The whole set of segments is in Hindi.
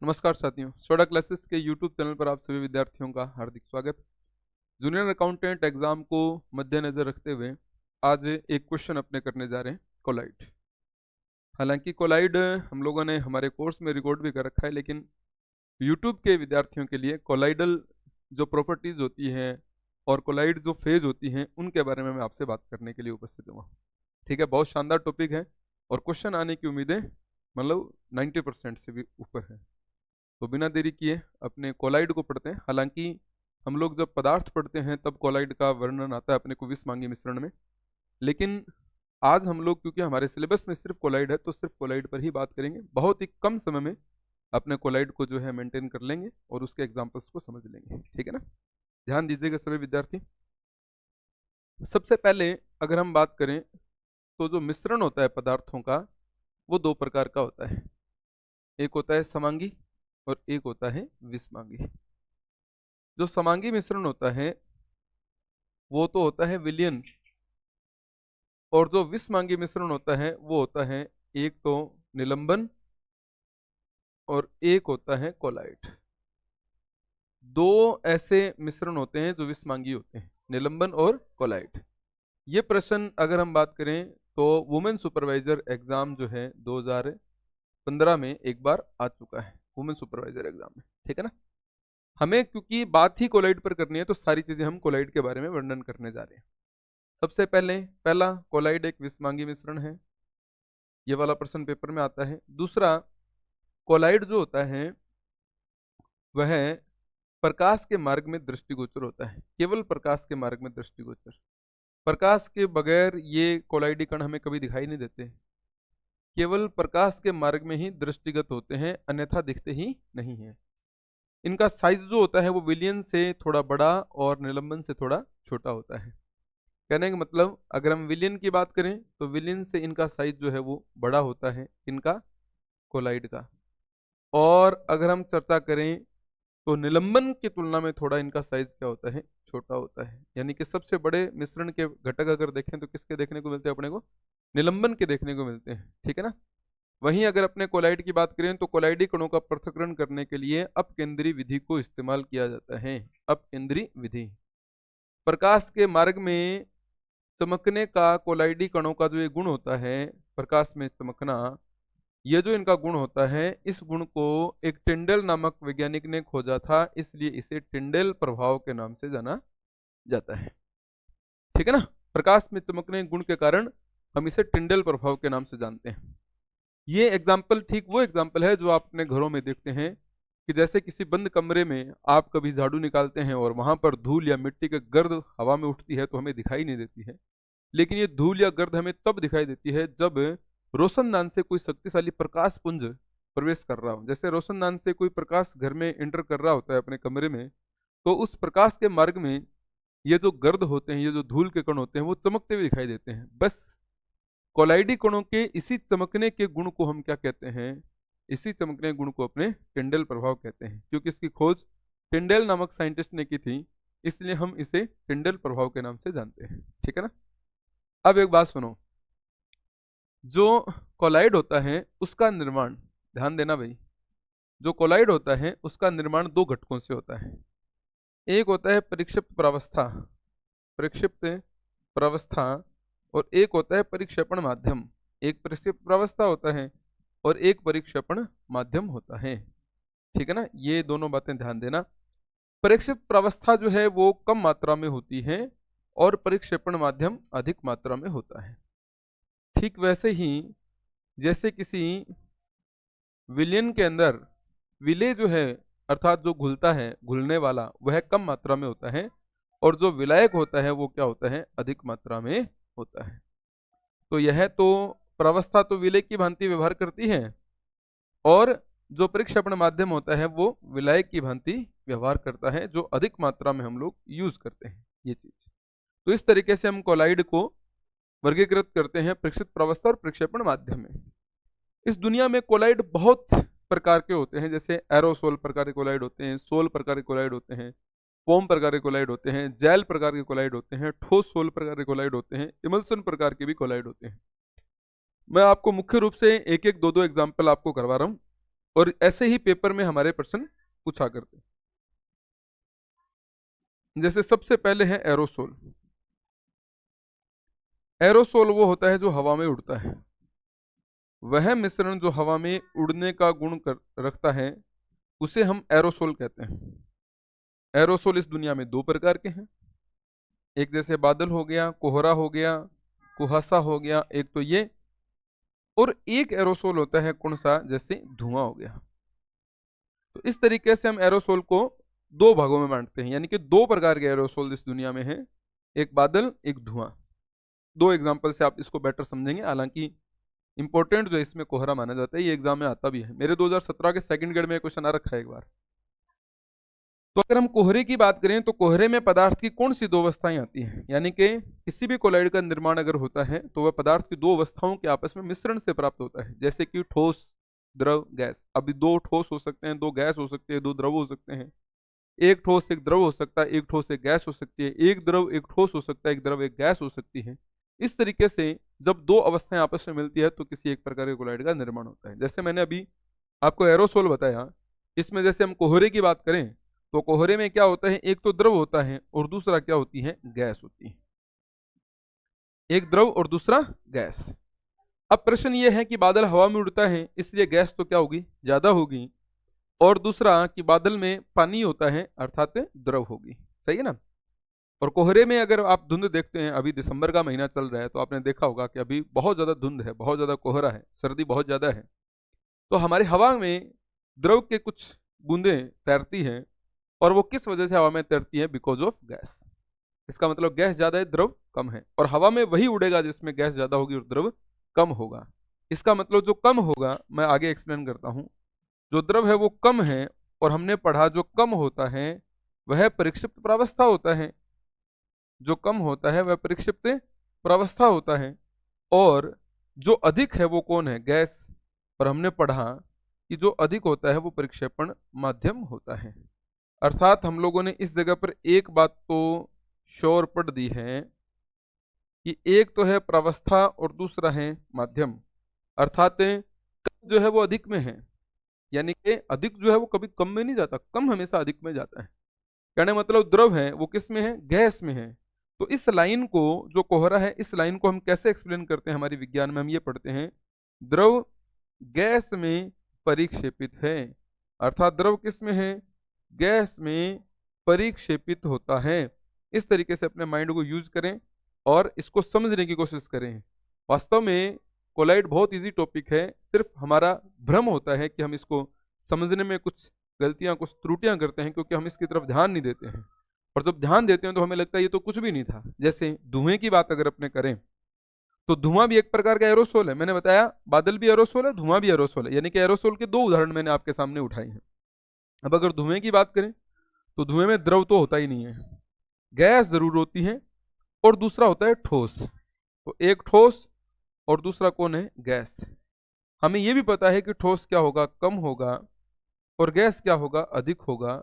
नमस्कार साथियों, सोडा क्लासेस के यूट्यूब चैनल पर आप सभी विद्यार्थियों का हार्दिक स्वागत। जूनियर अकाउंटेंट एग्जाम को मद्देनजर रखते हुए आज एक क्वेश्चन अपने करने जा रहे हैं कोलाइड। हालांकि कोलाइड हम लोगों ने हमारे कोर्स में रिकॉर्ड भी कर रखा है, लेकिन यूट्यूब के विद्यार्थियों के लिए कोलाइडल जो प्रॉपर्टीज होती हैं और कोलाइड जो फेज होती हैं उनके बारे में मैं आपसे बात करने के लिए उपस्थित हूँ। ठीक है, बहुत शानदार टॉपिक है और क्वेश्चन आने की उम्मीदें मतलब 90% से भी ऊपर है। तो बिना देरी किए अपने कोलाइड को पढ़ते हैं। हालांकि हम लोग जब पदार्थ पढ़ते हैं तब कोलाइड का वर्णन आता है अपने को विषमांगी मिश्रण में, लेकिन आज हम लोग क्योंकि हमारे सिलेबस में सिर्फ कोलाइड है तो सिर्फ कोलाइड पर ही बात करेंगे। बहुत ही कम समय में अपने कोलाइड को जो है मेंटेन कर लेंगे और उसके एग्जाम्पल्स को समझ लेंगे। ठीक है ना, ध्यान दीजिएगा सभी विद्यार्थी। सबसे पहले अगर हम बात करें तो जो मिश्रण होता है पदार्थों का वो दो प्रकार का होता है। एक होता है समांगी और एक होता है विषमांगी। जो समांगी मिश्रण होता है वो तो होता है विलयन, और जो विषमांगी मिश्रण होता है वो होता है एक तो निलंबन और एक होता है कोलाइड। दो ऐसे मिश्रण होते हैं जो विषमांगी होते हैं, निलंबन और कोलाइड। ये प्रश्न अगर हम बात करें तो वुमेन सुपरवाइजर एग्जाम जो है 2015 में एक बार आ चुका है, वुमेन सुपरवाइजर एग्जाम में। ठीक है ना, हमें क्योंकि बात ही कोलाइड पर करनी है तो सारी चीजें हम कोलाइड के बारे में वर्णन करने जा रहे हैं। सबसे पहला कोलाइड एक विषमांगी मिश्रण है, ये वाला प्रश्न पेपर में आता है। दूसरा, कोलाइड जो होता है वह प्रकाश के मार्ग में दृष्टिगोचर होता है, केवल प्रकाश के मार्ग में दृष्टिगोचर। प्रकाश के बगैर ये कोलाइडी कण हमें कभी दिखाई नहीं देते, केवल प्रकाश के मार्ग में ही दृष्टिगत होते हैं, अन्यथा दिखते ही नहीं है। इनका साइज जो होता है वो विलियन से थोड़ा बड़ा और निलंबन से थोड़ा छोटा होता है। कहने का मतलब अगर हम विलियन की बात करें तो विलियन से इनका साइज जो है वो बड़ा होता है, इनका कोलाइड का। और अगर हम चर्चा करें तो निलंबन की तुलना में थोड़ा इनका साइज क्या होता है, छोटा होता है। यानी कि सबसे बड़े मिश्रण के घटक अगर देखें तो किसके देखने को मिलते हैं अपने को, निलंबन के देखने को मिलते हैं। ठीक है ना, वहीं अगर अपने कोलाइड की बात करें तो कोलाइडी कणों का पृथक्करण करने के लिए अपकेंद्री विधि को इस्तेमाल किया जाता है। अपकेंद्री विधि, प्रकाश के मार्ग में चमकने का कोलाइडी कणों का जो ये गुण होता है, प्रकाश में चमकना, ये जो इनका गुण होता है, इस गुण को एक टिंडेल नामक वैज्ञानिक ने खोजा था, इसलिए इसे टिंडेल प्रभाव के नाम से जाना जाता है। ठीक है ना, प्रकाश में चमकने गुण के कारण हम इसे टिंडेल प्रभाव के नाम से जानते हैं। ये एग्जाम्पल ठीक वो एग्जाम्पल है जो आप अपने घरों में देखते हैं कि जैसे किसी बंद कमरे में आप कभी झाड़ू निकालते हैं और वहां पर धूल या मिट्टी के गर्द हवा में उठती है तो हमें दिखाई नहीं देती है, लेकिन ये धूल या गर्द हमें तब दिखाई देती है जब रोशनदान से कोई शक्तिशाली प्रकाश पुंज प्रवेश कर रहा हो। जैसे रोशनदान से कोई प्रकाश घर में एंटर कर रहा होता है अपने कमरे में, तो उस प्रकाश के मार्ग में ये जो गर्द होते हैं, ये जो धूल के कण होते हैं, वो चमकते हुए दिखाई देते हैं। बस कोलाइडी कणों के इसी चमकने के गुण को हम क्या कहते हैं, इसी चमकने गुण को अपने टिंडेल प्रभाव कहते हैं। क्योंकि इसकी खोज टिंडेल नामक साइंटिस्ट ने की थी, इसलिए हम इसे टिंडेल प्रभाव के नाम से जानते हैं। ठीक है ना, अब एक बात सुनो, जो कोलाइड होता है उसका निर्माण, ध्यान देना भाई, जो कोलाइड होता है उसका निर्माण दो घटकों से होता है। एक होता है परिक्षिप्त प्रावस्था, परिक्षिप्त प्रावस्था, और एक होता है परिक्षेपण माध्यम। एक परिक्षिप्त प्रावस्था होता है और एक परिक्षेपण माध्यम होता है। ठीक है ना, ये दोनों बातें ध्यान देना। परिक्षिप्त प्रावस्था जो है वो कम मात्रा में होती है और परिक्षेपण माध्यम अधिक मात्रा में होता है। ठीक वैसे ही जैसे किसी विलयन के अंदर विलय जो है अर्थात जो घुलता है, घुलने वाला, वह कम मात्रा में होता है, और जो विलायक होता है वो क्या होता है, अधिक मात्रा में होता है। तो यह तो प्रावस्था तो विलय की भांति व्यवहार करती है, और जो परिक्षेपण माध्यम होता है वो विलायक की भांति व्यवहार करता है, जो अधिक मात्रा में हम लोग यूज करते हैं ये चीज। तो इस तरीके से हम कोलाइड को वर्गीकृत करते हैं परिक्षिप्त प्रावस्था और प्रक्षेपण माध्यम में। इस दुनिया में कोलाइड बहुत प्रकार के होते हैं, जैसे एरोसोल प्रकार के कोलाइड होते हैं, सोल प्रकार के कोलाइड होते हैं, फोम प्रकार के कोलाइड होते हैं, जेल प्रकार के कोलाइड होते हैं, ठोस सोल प्रकार के कोलाइड होते हैं, इमल्सन प्रकार के भी कोलाइड होते हैं। मैं आपको मुख्य रूप से एक एक दो दो एग्जाम्पल आपको करवा रहा हूँ, और ऐसे ही पेपर में हमारे प्रश्न पूछा करते हैं। जैसे सबसे पहले है एरोसोल। एरोसोल वो होता है जो हवा में उड़ता है। वह मिश्रण जो हवा में उड़ने का गुण रखता है उसे हम एरोसोल कहते हैं। एरोसोल इस दुनिया में दो प्रकार के हैं, एक जैसे बादल हो गया, कोहरा हो गया, कुहासा हो गया, एक तो ये, और एक एरोसोल होता है कौन सा, जैसे धुआं हो गया। तो इस तरीके से हम एरोसोल को दो भागों में बांटते हैं, यानी कि दो प्रकार के एरोसोल इस दुनिया में हैं, एक बादल एक धुआं। दो एग्जांपल से आप इसको बेटर समझेंगे। हालांकि इंपॉर्टेंट जो इसमें कोहरा माना जाता है, ये एग्जाम में आता भी है, मेरे 2017 के सेकंड ग्रेड में क्वेश्चन आ रखा है एक बार। तो अगर हम कोहरे की बात करें तो कोहरे में पदार्थ की कौन सी दो अवस्थाएं आती हैं, यानी कि किसी भी कोलाइड का निर्माण अगर होता है तो वह पदार्थ की दो अवस्थाओं के आपस में मिश्रण से प्राप्त होता है, जैसे कि ठोस, द्रव, गैस। अभी दो ठोस हो सकते हैं, दो गैस हो सकते हैं, दो द्रव हो सकते हैं, एक ठोस एक द्रव हो सकता है, एक ठोस एक गैस हो सकती है, एक द्रव एक ठोस हो सकता है, एक द्रव एक गैस हो सकती है। इस तरीके से जब दो अवस्थाएं आपस में मिलती है तो किसी एक प्रकार के कोलाइड का निर्माण होता है। जैसे मैंने अभी आपको एरोसोल बताया, इसमें जैसे हम कोहरे की बात करें तो कोहरे में क्या होता है, एक तो द्रव होता है और दूसरा क्या होती है, गैस होती है। एक द्रव और दूसरा गैस। अब प्रश्न ये है कि बादल हवा में उड़ता है इसलिए गैस तो क्या होगी, ज्यादा होगी, और दूसरा कि बादल में पानी होता है अर्थात द्रव होगी। सही है ना। और कोहरे में अगर आप धुंध देखते हैं, अभी दिसंबर का महीना चल रहा है तो आपने देखा होगा कि अभी बहुत ज्यादा धुंध है, बहुत ज्यादा कोहरा है, सर्दी बहुत ज्यादा है। तो हमारी हवा में द्रव के कुछ बूंदें तैरती हैं, और वो किस वजह से हवा में तैरती है, बिकॉज ऑफ गैस। इसका मतलब गैस ज्यादा है, द्रव कम है, और हवा में वही उड़ेगा जिसमें गैस ज्यादा होगी और द्रव कम होगा। इसका मतलब जो कम होगा, मैं आगे एक्सप्लेन करता हूं, जो द्रव है वो कम है, और हमने पढ़ा जो कम होता है वह परिक्षिप्त प्रावस्था होता है। जो कम होता है वह परिक्षिप्त प्रावस्था होता है, और जो अधिक है वो कौन है, गैस। और हमने पढ़ा कि जो अधिक होता है वो परिक्षेपण माध्यम होता है। अर्थात हम लोगों ने इस जगह पर एक बात तो श्योर पढ़ दी है कि एक तो है प्रावस्था और दूसरा है माध्यम। अर्थात कम जो है वो अधिक में है, यानी कि अधिक जो है वो कभी कम में नहीं जाता, कम हमेशा अधिक में जाता है। कहने मतलब द्रव है वो किस में है, गैस में है। तो इस लाइन को, जो कोहरा है, इस लाइन को हम कैसे एक्सप्लेन करते हैं, हमारी विज्ञान में हम ये पढ़ते हैं, द्रव गैस में परिक्षेपित है। अर्थात द्रव किस में है, गैस में परिक्षेपित होता है। इस तरीके से अपने माइंड को यूज करें और इसको समझने की कोशिश करें। वास्तव में कोलाइड बहुत इजी टॉपिक है, सिर्फ हमारा भ्रम होता है कि हम इसको समझने में कुछ गलतियां, कुछ त्रुटियां करते हैं, क्योंकि हम इसकी तरफ ध्यान नहीं देते हैं। और जब ध्यान देते हैं तो हमें लगता है ये तो कुछ भी नहीं था। जैसे धुएं की बात अगर अपने करें तो धुआं भी एक प्रकार का एरोसोल है। मैंने बताया बादल भी एरोसोल है, धुआं भी एरोसोल है, यानी कि एरोसोल के दो उदाहरण मैंने आपके सामने उठाए हैं। अब अगर धुएं की बात करें तो धुएं में द्रव तो होता ही नहीं है, गैस जरूर होती है, और दूसरा होता है ठोस। तो एक ठोस और दूसरा कौन है, गैस। हमें यह भी पता है कि ठोस क्या होगा, कम होगा, और गैस क्या होगा, अधिक होगा।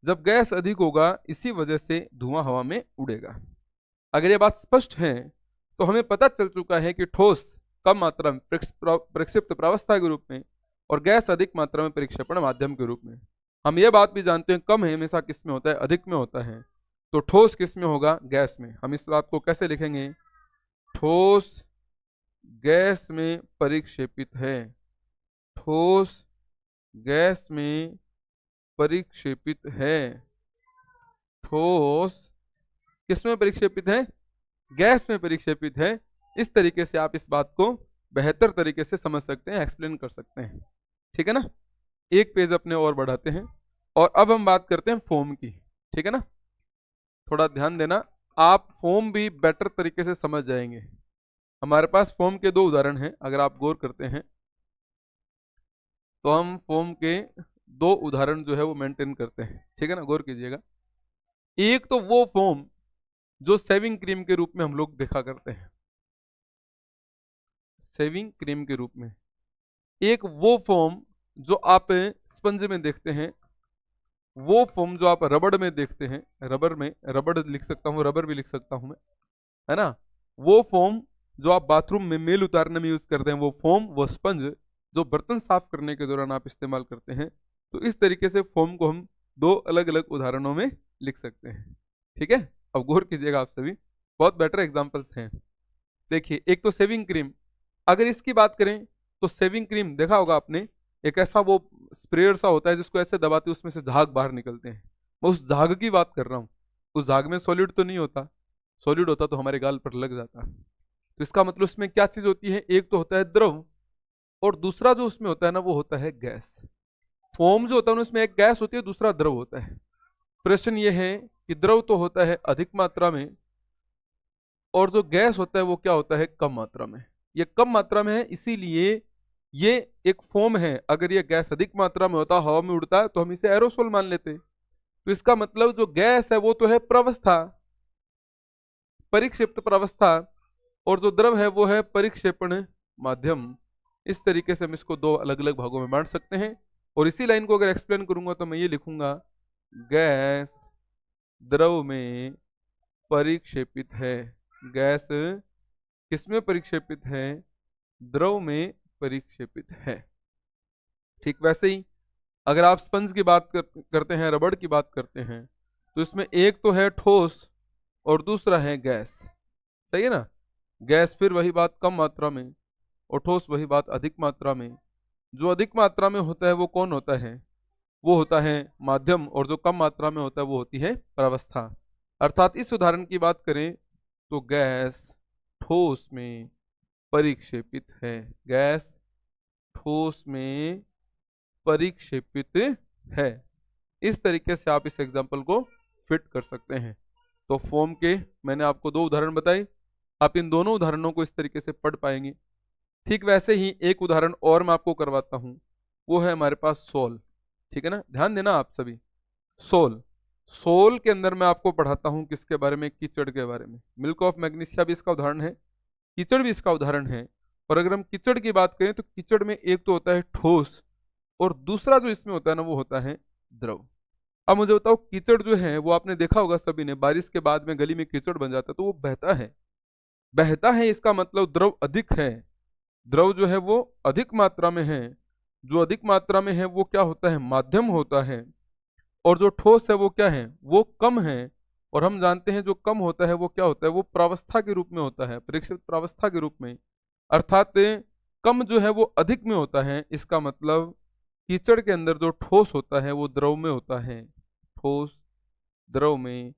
जब गैस अधिक होगा इसी वजह से धुआं हवा में उड़ेगा। अगर ये बात स्पष्ट है तो हमें पता चल चुका है कि ठोस कम मात्रा में प्रक्षिप्त प्रावस्था के रूप में और गैस अधिक मात्रा में परिक्षेपण माध्यम के रूप में। हम ये बात भी जानते हैं कम हमेशा किस में होता है, अधिक में होता है। तो ठोस किस में होगा, गैस में। हम इस बात को कैसे लिखेंगे, ठोस गैस में परिक्षेपित है, ठोस गैस में परिक्षेपित है। ठोस किस में परिक्षेपित है, गैस में परिक्षेपित है। इस तरीके से आप इस बात को बेहतर तरीके से समझ सकते हैं, एक्सप्लेन कर सकते हैं। ठीक है ना। एक पेज अपने और बढ़ाते हैं, और अब हम बात करते हैं फोम की। ठीक है ना, थोड़ा ध्यान देना, आप फोम भी बेटर तरीके से समझ जाएंगे। हमारे पास फोम के दो उदाहरण हैं, अगर आप गौर करते हैं तो हम फोम के दो उदाहरण जो है वो मेंटेन करते हैं। ठीक है ना, गौर कीजिएगा। एक तो वो फोम जो सेविंग क्रीम के रूप में हम लोग देखा करते हैं, सेविंग क्रीम के रूप में। एक वो फोम जो आप स्पंज में देखते हैं, वो फोम जो आप रबड़ में देखते हैं, रबर में, रबड़ लिख सकता हूं, रबर भी लिख सकता हूं मैं, है ना। वो फोम जो आप बाथरूम में मेल उतारने में यूज करते हैं, वो फोम, वो स्पंज जो बर्तन साफ करने के दौरान आप इस्तेमाल करते हैं। तो इस तरीके से फॉर्म को हम दो अलग अलग उदाहरणों में लिख सकते हैं। ठीक है, अब गौर कीजिएगा आप सभी, बहुत बेटर एग्जाम्पल्स हैं। देखिए, एक तो सेविंग क्रीम, अगर इसकी बात करें तो सेविंग क्रीम देखा होगा आपने, एक ऐसा वो स्प्रेयर सा होता है जिसको ऐसे दबाते उसमें से झाग बाहर निकलते हैं। मैं उस झाग की बात कर रहा हूँ। उस झाग में सॉलिड तो नहीं होता, सॉलिड होता तो हमारे गाल पर लग जाता। तो इसका मतलब उसमें क्या चीज होती है, एक तो होता है द्रव और दूसरा जो उसमें होता है ना वो होता है गैस। फोम जो होता है उसमें एक गैस होती है, दूसरा द्रव होता है। प्रश्न ये है कि द्रव तो होता है अधिक मात्रा में और जो गैस होता है वो क्या होता है, कम मात्रा में। ये कम मात्रा में है, इसीलिए ये एक फोम है। अगर ये गैस अधिक मात्रा में होता, हवा में उड़ता है, तो हम इसे एरोसोल मान लेते। तो इसका मतलब जो गैस है वो तो है प्रवस्था, परिक्षेप्त प्रवस्था, और जो द्रव है वो है परिक्षेपण माध्यम। इस तरीके से हम इसको दो अलग अलग भागों में बांट सकते हैं। और इसी लाइन को अगर एक्सप्लेन करूंगा तो मैं ये लिखूंगा, गैस द्रव में परिक्षेपित है। गैस किसमें परिक्षेपित है, द्रव में परिक्षेपित है। ठीक वैसे ही अगर आप स्पंज की बात करते हैं, रबड़ की बात करते हैं, तो इसमें एक तो है ठोस और दूसरा है गैस। सही है ना, गैस फिर वही बात कम मात्रा में और ठोस वही बात अधिक मात्रा में। जो अधिक मात्रा में होता है वो कौन होता है, वो होता है माध्यम, और जो कम मात्रा में होता है वो होती है प्रावस्था। अर्थात इस उदाहरण की बात करें तो गैस ठोस में परिक्षेपित है। गैस ठोस में परिक्षेपित है। इस तरीके से आप इस एग्जाम्पल को फिट कर सकते हैं। तो फॉर्म के मैंने आपको दो उदाहरण बताए, आप इन दोनों उदाहरणों को इस तरीके से पढ़ पाएंगे। ठीक वैसे ही एक उदाहरण और मैं आपको करवाता हूं, वो है हमारे पास सोल। ठीक है ना, ध्यान देना आप सभी। सोल, सोल के अंदर मैं आपको पढ़ाता हूं किसके बारे में, कीचड़ के बारे में। मिल्क ऑफ मैग्नीशिया भी इसका उदाहरण है, कीचड़ भी इसका उदाहरण है। और अगर हम कीचड़ की बात करें तो कीचड़ में एक तो होता है ठोस और दूसरा जो इसमें होता है ना वो होता है द्रव। अब मुझे बताओ, कीचड़ जो है वो आपने देखा होगा सभी ने, बारिश के बाद में गली में कीचड़ बन जाता है तो वो बहता है। बहता है इसका मतलब द्रव अधिक है, द्रव जो है वो अधिक मात्रा में है। जो अधिक मात्रा में है वो क्या होता है, माध्यम होता है। और जो ठोस है वो क्या है, वो कम है। और हम जानते हैं जो कम होता है वो क्या होता है, वो प्रावस्था के रूप में होता है, परिक्षित प्रावस्था के रूप में। अर्थात कम जो है वो अधिक में होता है। इसका मतलब कीचड़ के अंदर जो ठोस होता है वो द्रव में होता है, ठोस द्रव में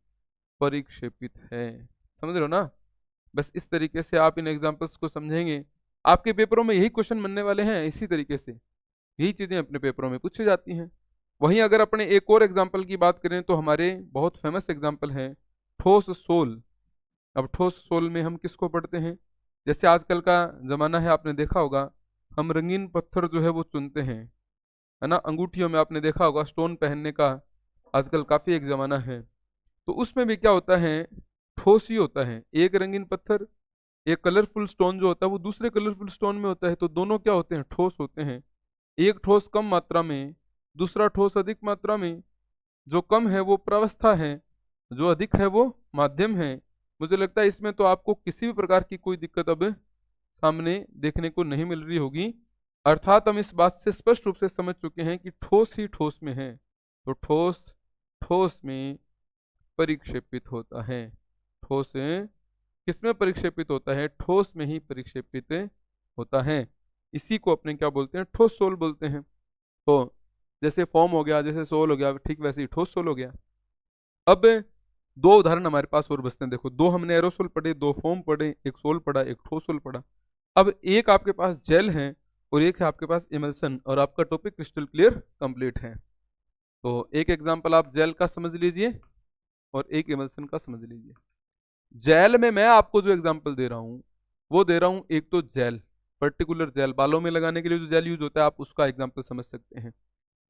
परिक्षेपित है। समझ रहे हो ना। बस इस तरीके से आप इन एग्जांपल्स को समझेंगे, आपके पेपरों में यही क्वेश्चन बनने वाले हैं। इसी तरीके से यही चीजें अपने पेपरों में पूछी जाती हैं। वहीं अगर अपने एक और एग्जाम्पल की बात करें तो हमारे बहुत फेमस एग्जाम्पल है ठोस सोल। अब ठोस सोल में हम किसको पढ़ते हैं, जैसे आजकल का जमाना है, आपने देखा होगा हम रंगीन पत्थर जो है वो चुनते हैं, है ना। अंगूठियों में आपने देखा होगा स्टोन पहनने का आजकल काफी एक जमाना है। तो उसमें भी क्या होता है, ठोस ही होता है। एक रंगीन पत्थर, एक कलरफुल स्टोन जो होता है वो दूसरे कलरफुल स्टोन में होता है, तो दोनों क्या होते हैं, ठोस होते हैं। एक ठोस कम मात्रा में, दूसरा ठोस अधिक मात्रा में। जो कम है वो प्रावस्था है, जो अधिक है वो माध्यम है। मुझे लगता है इसमें तो आपको किसी भी प्रकार की कोई दिक्कत अब सामने देखने को नहीं मिल रही होगी। अर्थात हम इस बात से स्पष्ट रूप से समझ चुके हैं कि ठोस ही ठोस में है, तो ठोस ठोस में परिक्षेपित होता है। ठोस किसमें परिक्षेपित होता है, ठोस में ही परिक्षेपित होता है। इसी को अपने क्या बोलते हैं, ठोस सोल बोलते हैं। तो जैसे फॉर्म हो गया, जैसे सोल हो गया, ठीक वैसे ही ठोस सोल हो गया। अब दो उदाहरण हमारे पास और बचते हैं। देखो, दो हमने एरोसोल पढ़े, दो फॉर्म पढ़े, एक सोल पढ़ा, एक ठोस सोल पढ़ा। अब एक आपके पास जेल है और एक है आपके पास इमल्सन, और आपका टॉपिक क्रिस्टल क्लियर कंप्लीट है। तो एक एग्जांपल आप जेल का समझ लीजिए और एक इमल्सन का समझ लीजिए। जेल में मैं आपको जो एग्जांपल दे रहा हूं वो दे रहा हूं, एक तो जेल, पर्टिकुलर जेल, बालों में लगाने के लिए जो जेल यूज होता है, आप उसका एग्जांपल समझ सकते हैं।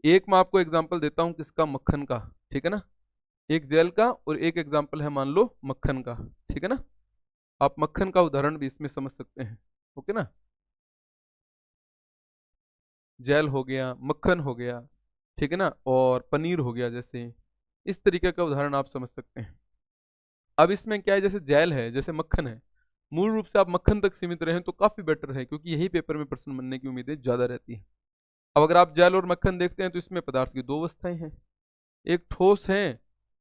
एक मैं आपको एग्जांपल देता हूं किसका, मक्खन का। ठीक है ना, एक जेल का और एक एग्जांपल है मान लो मक्खन का। ठीक है ना, आप मक्खन का उदाहरण भी इसमें समझ सकते हैं। ओके ना, जेल हो गया, मक्खन हो गया, ठीक है ना, और पनीर हो गया, जैसे इस तरीके का उदाहरण आप समझ सकते हैं। अब इसमें क्या है, जैसे जेल है, जैसे मक्खन है, मूल रूप से आप मक्खन तक सीमित रहें तो काफी बेटर है, क्योंकि यही पेपर में प्रश्न बनने की उम्मीदें ज्यादा रहती है। अब अगर आप जेल और मक्खन देखते हैं तो इसमें पदार्थ की दो अवस्थाएं हैं, एक ठोस है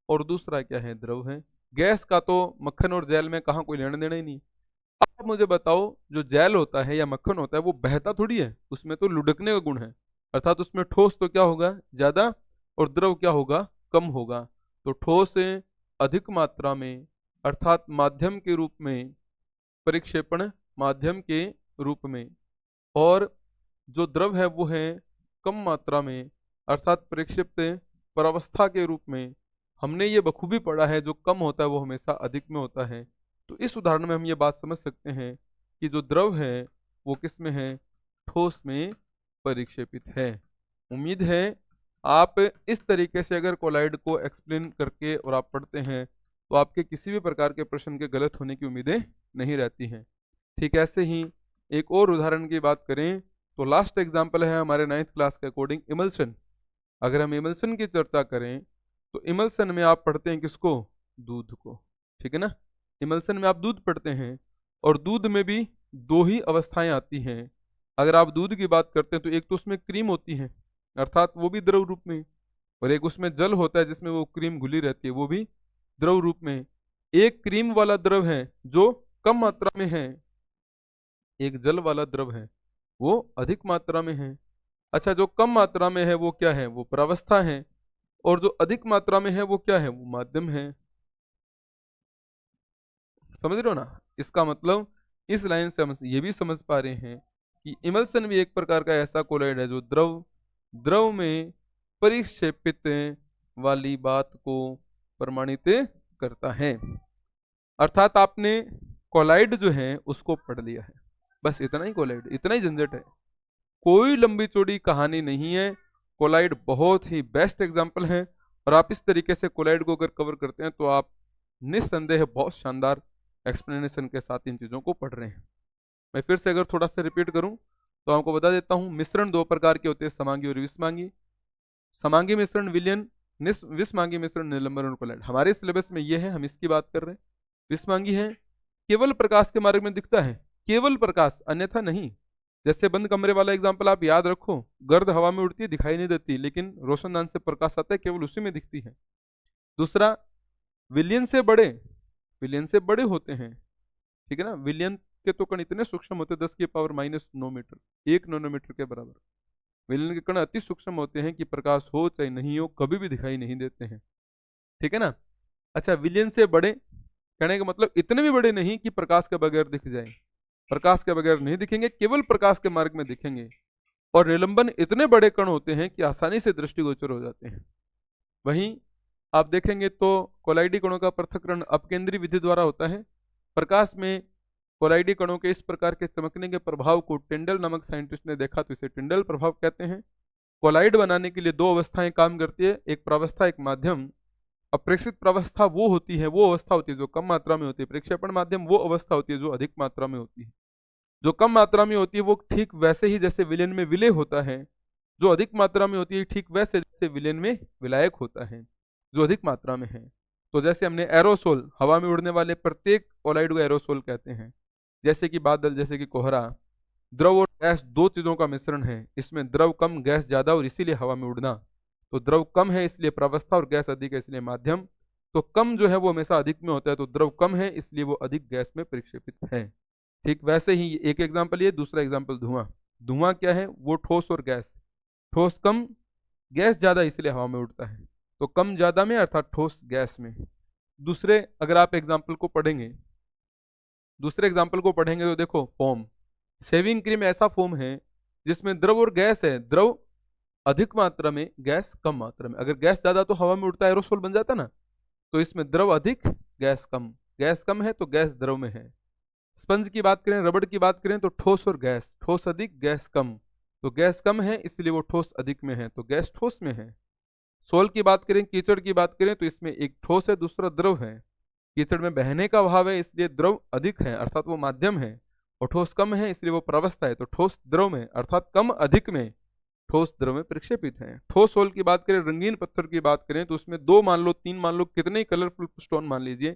और दूसरा क्या है, द्रव है। गैस का तो मक्खन और जेल में कहाँ कोई लेना देना ही नहीं। अब आप मुझे बताओ, जो जेल होता है या मक्खन होता है वो बहता थोड़ी है, उसमें तो लुढ़कने का गुण है, अर्थात उसमें ठोस तो क्या होगा, ज्यादा, और द्रव क्या होगा, कम होगा। तो ठोस अधिक मात्रा में अर्थात माध्यम के रूप में, परिक्षेपण माध्यम के रूप में, और जो द्रव है वो है कम मात्रा में अर्थात परिक्षिप्त परावस्था के रूप में। हमने ये बखूबी पढ़ा है, जो कम होता है वो हमेशा अधिक में होता है। तो इस उदाहरण में हम ये बात समझ सकते हैं कि जो द्रव है वो किस में है, ठोस में परिक्षेपित है। उम्मीद है आप इस तरीके से अगर कोलाइड को एक्सप्लेन करके और आप पढ़ते हैं तो आपके किसी भी प्रकार के प्रश्न के गलत होने की उम्मीदें नहीं रहती हैं। ठीक ऐसे ही एक और उदाहरण की बात करें तो लास्ट एग्जाम्पल है हमारे 9th क्लास के अकॉर्डिंग इमल्सन। अगर हम इमल्सन की चर्चा करें तो इमल्सन में आप पढ़ते हैं किसको, दूध को, ठीक है ना। इमल्सन में आप दूध पढ़ते हैं और दूध में भी दो ही अवस्थाएं आती हैं। अगर आप दूध की बात करते हैं तो एक तो उसमें क्रीम होती है अर्थात वो भी द्रव रूप में, और एक उसमें जल होता है जिसमें वो क्रीम घुली रहती है, वो भी द्रव रूप में। एक क्रीम वाला द्रव है जो कम मात्रा में है, एक जल वाला द्रव है वो अधिक मात्रा में है। अच्छा, जो कम मात्रा में है वो क्या है, वो प्रावस्था है, और जो अधिक मात्रा में है वो क्या है, वो माध्यम है। समझ रहे हो ना। इसका मतलब इस लाइन से हम ये भी समझ पा रहे हैं कि इमल्सन भी एक प्रकार का ऐसा कोलाइड है जो द्रव द्रव में परिक्षेपित वाली बात को प्रमाणित करता है। अर्थात आपने कोलाइड जो है उसको पढ़ लिया है, बस इतना ही कोलाइड, इतना ही झंझट है, कोई लंबी चौड़ी कहानी नहीं है। कोलाइड बहुत ही बेस्ट एग्जाम्पल है, और आप इस तरीके से कोलाइड को अगर कवर करते हैं तो आप निस्संदेह बहुत शानदार एक्सप्लेनेशन के साथ इन चीज़ों को पढ़ रहे हैं। मैं फिर से अगर थोड़ा सा रिपीट करूं तो आपको बता देता हूं, मिश्रण दो प्रकार के होते हैं, समांगी और विषमांगी। समांगी मिश्रण विलयन, विषमांगी मिश्रण निलंबन और कोलाइड। हमारे सिलेबस में ये है, हम इसकी बात कर रहे हैं। विषमांगी है केवल प्रकाश के मार्ग में दिखता है, केवल प्रकाश अन्यथा नहीं। जैसे बंद कमरे वाला एग्जाम्पल आप याद रखो, गर्द हवा में उड़ती है, दिखाई नहीं देती, लेकिन रोशनदान से प्रकाश आता है, केवल उसी में दिखती है। दूसरा विलियन से बड़े, विलियन से बड़े होते हैं, ठीक है ना। विलियन के तो कण इतने सूक्ष्म होते हैं 10⁻⁹ मीटर, 1 नैनोमीटर के बराबर। विलियन के कण अति सूक्ष्म होते हैं कि प्रकाश हो चाहे नहीं हो कभी भी दिखाई नहीं देते हैं, ठीक है ना। अच्छा, विलियन से बड़े कहने का मतलब इतने भी बड़े नहीं कि प्रकाश के बगैर दिख जाए, प्रकाश के बगैर नहीं दिखेंगे, केवल प्रकाश के मार्ग में दिखेंगे। और निलंबन इतने बड़े कण होते हैं कि आसानी से दृष्टिगोचर हो जाते हैं। वहीं आप देखेंगे तो कोलाइडी कणों का पृथक्करण अपकेंद्री विधि द्वारा होता है। प्रकाश में कोलाइडी कणों के इस प्रकार के चमकने के प्रभाव को टिंडल नामक साइंटिस्ट ने देखा, तो इसे टिंडल प्रभाव कहते हैं। कोलाइड बनाने के लिए दो अवस्थाएं काम करती है, एक प्रावस्था एक माध्यम। अप्रेक्षित प्रावस्था वो होती है, वो अवस्था होती है जो कम मात्रा में होती है। प्रक्षेपण माध्यम वो अवस्था होती है जो अधिक मात्रा में होती है। जो कम मात्रा में होती है वो ठीक वैसे ही जैसे विलयन में विलय होता है, जो अधिक मात्रा में होती है ठीक वैसे जैसे विलयन में विलायक होता है जो अधिक मात्रा में है। तो जैसे हमने एरोसोल, हवा में उड़ने वाले प्रत्येक कोलाइड को एरोसोल कहते हैं। जैसे कि बादल, जैसे कि कोहरा, द्रव और गैस दो चीजों का मिश्रण है, इसमें द्रव कम गैस ज्यादा और इसीलिए हवा में उड़ना। तो द्रव कम है इसलिए प्रावस्था और गैस अधिक है इसलिए माध्यम। तो कम जो है वो हमेशा अधिक में होता है, तो द्रव कम है इसलिए वो अधिक गैस में परिक्षेपित है। ठीक वैसे ही एक एग्जाम्पल ये, दूसरा एग्जाम्पल धुआं। धुआं क्या है, वो ठोस और गैस, ठोस कम गैस ज्यादा इसलिए हवा में उड़ता है। तो कम ज्यादा में अर्थात ठोस गैस में। दूसरे अगर आप एग्जाम्पल को पढ़ेंगे, दूसरे एग्जाम्पल को पढ़ेंगे तो देखो, फोम, शेविंग क्रीम ऐसा फोम है जिसमें द्रव और गैस है, द्रव अधिक मात्रा में गैस कम मात्रा में। अगर गैस ज्यादा तो हवा में उड़ता है, एरोसोल बन जाता ना। तो इसमें द्रव अधिक गैस कम, गैस कम है तो गैस द्रव में है। स्पंज की बात करें, रबड़ की बात करें तो ठोस और गैस, ठोस अधिक गैस कम, तो गैस कम है इसलिए वो ठोस अधिक में है, तो गैस ठोस में है। सोल की बात करें, कीचड़ की बात करें तो इसमें एक ठोस है दूसरा द्रव है। कीचड़ में बहने का अभाव है इसलिए द्रव अधिक है अर्थात वो माध्यम है, और ठोस कम है इसलिए वो प्रावस्था है, तो ठोस द्रव में अर्थात कम अधिक में, ठोस द्रव में प्रक्षेपित है। ठोस सोल की बात करें, रंगीन पत्थर की बात करें तो उसमें 2 मान लो 3 मान लो, कितने कलरफुल स्टोन मान लीजिए,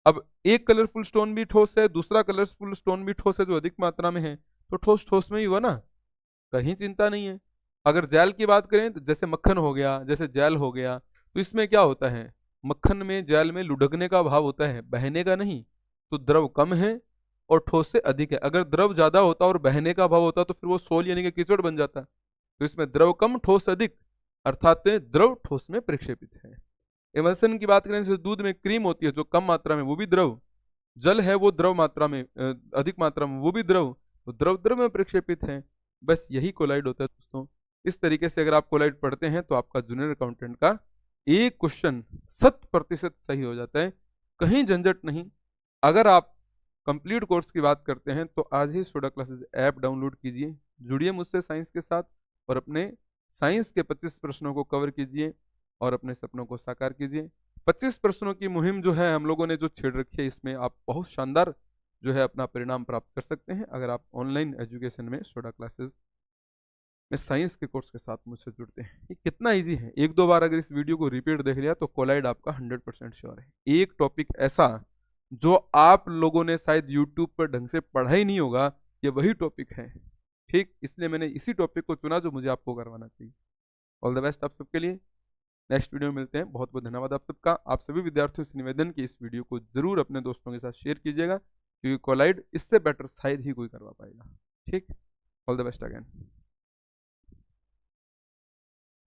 अब एक कलरफुल स्टोन भी ठोस है, दूसरा कलरफुल स्टोन भी ठोस है जो अधिक मात्रा में है, तो ठोस ठोस में ही हुआ ना, कहीं चिंता नहीं है। अगर जेल की बात करें तो जैसे मक्खन हो गया, जैसे जेल हो गया, तो इसमें क्या होता है, मक्खन में जेल में लुढ़कने का भाव होता है, बहने का नहीं। तो द्रव कम है और ठोस से अधिक है। अगर द्रव ज्यादा होता और बहने का भाव होता तो फिर वो सोल यानी कि कीचड़ बन जाता। तो इसमें द्रव कम ठोस अधिक, अर्थात द्रव ठोस में प्रक्षेपित है। इमल्सन की बात करें जैसे दूध में क्रीम होती है जो कम मात्रा में, वो भी द्रव, जल है वो द्रव मात्रा में, अधिक मात्रा में वो भी द्रव, तो द्रव द्रव में प्रक्षेपित है। बस यही कोलाइड होता है दोस्तों। इस तरीके से अगर आप कोलाइड पढ़ते हैं तो आपका जूनियर अकाउंटेंट का एक क्वेश्चन 100% सही हो जाता है, कहीं झंझट नहीं। अगर आप कंप्लीट कोर्स की बात करते हैं तो आज ही सोडा क्लासेस ऐप डाउनलोड कीजिए, जुड़िए मुझसे साइंस के साथ और अपने साइंस के 25 प्रश्नों को कवर कीजिए और अपने सपनों को साकार कीजिए। 25 प्रश्नों की मुहिम जो है हम लोगों ने जो छेड़ रखी है, इसमें आप बहुत शानदार जो है अपना परिणाम प्राप्त कर सकते हैं अगर आप ऑनलाइन एजुकेशन में सोडा क्लासेस में साइंस के कोर्स के साथ मुझसे जुड़ते हैं। ये कितना इजी है, एक दो बार अगर इस वीडियो को रिपीट देख लिया तो कोलाइड आपका 100% श्योर है। एक टॉपिक ऐसा जो आप लोगों ने शायद यूट्यूब पर ढंग से पढ़ा ही नहीं होगा, ये वही टॉपिक है। ठीक, इसलिए मैंने इसी टॉपिक को चुना जो मुझे आपको करवाना चाहिए। ऑल द बेस्ट आप सबके लिए, नेक्स्ट वीडियो में मिलते हैं। बहुत बहुत धन्यवाद आप सबका। आप सभी विद्यार्थियों से निवेदन कि इस वीडियो को जरूर अपने दोस्तों के साथ शेयर कीजिएगा, क्योंकि कोलाइड इससे बेटर शायद ही कोई करवा पाएगा। ठीक, ऑल द बेस्ट अगेन।